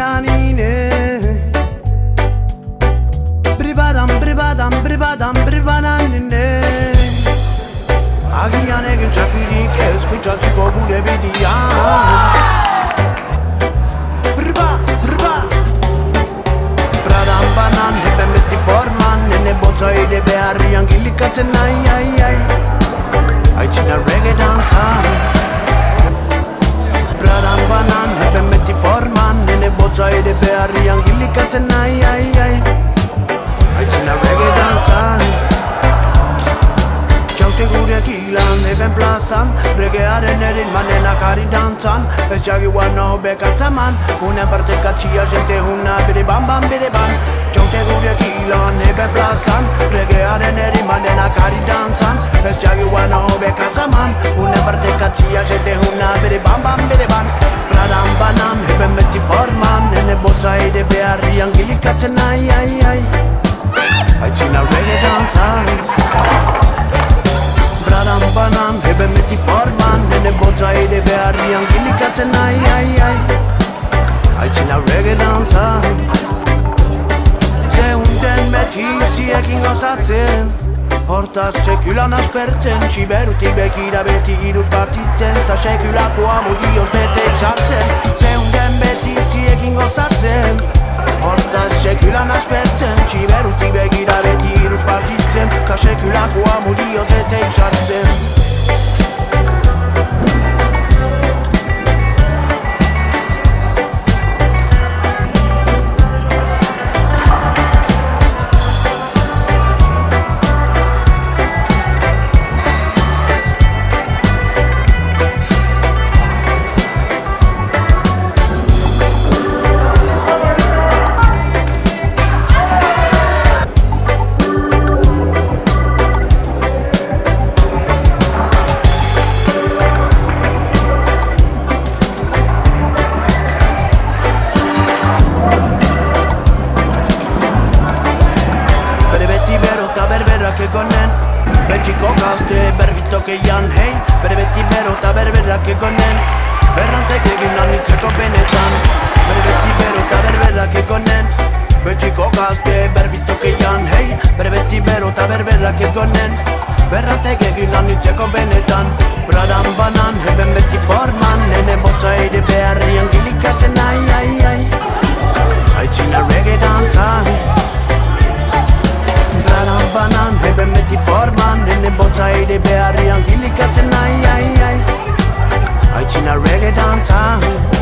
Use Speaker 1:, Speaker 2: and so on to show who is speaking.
Speaker 1: Agianine Brivadanine Agian egin txakirik ez kutsatziko gure bidian Bradan banan, heben beti forman Nene botza ere beharrian gilikatzen Aitzina reggae dantzan Bradan banan, heben beti forman Nene botza ere beharrian gilikatzen Aitzina reggae dantzan Txaute gureak ilan, eben plazan Regearen erin manenak ari dantzan Ez jagiuan no bekatzaman Unen partekatxia jente huna bere ban Txaute gureak ilan, eben plazan Regearen erin manenak ari dantzan Ez jagiuan no bekatzaman Unen partekatxia jente huna bere ban Bradan banan, eben beti forman Nene botza ere beharrian gilikatzen Aitzina reggae dantzan Bradan banan, heben beti forman Nene botza ere beharrian gilikatzen Aitzina reggae dantzan Zeunden beti ziekin gozatzen Hortaz sekulan aspertzen Txiberutik bekira beti iruz partitzen Ta sekulako amudioz bete jartzen Zeunden beti ziekin gozatzen Hortaz sekulan aspertzen Txiberutik begira beti iruz partitzen Ta sekulako amudioz bete jartzen Betxiko gazte berbitokeian hei Bere beti bero eta berberak egonen Berrantek egin anitzeko benetan Bere beti bero eta berberak egonen Betxiko gazte berbitokeian hei Bere beti bero eta berberak egonen Berrantek egin anitzeko benetan Bradan banan, heben beti forman Nene botza ere beharrian gilikatzen Aitzina reggae dantzan Bradan banan, heben beti forman Nene botza ere beharrian gilikatzen Aitzina reggae dantzan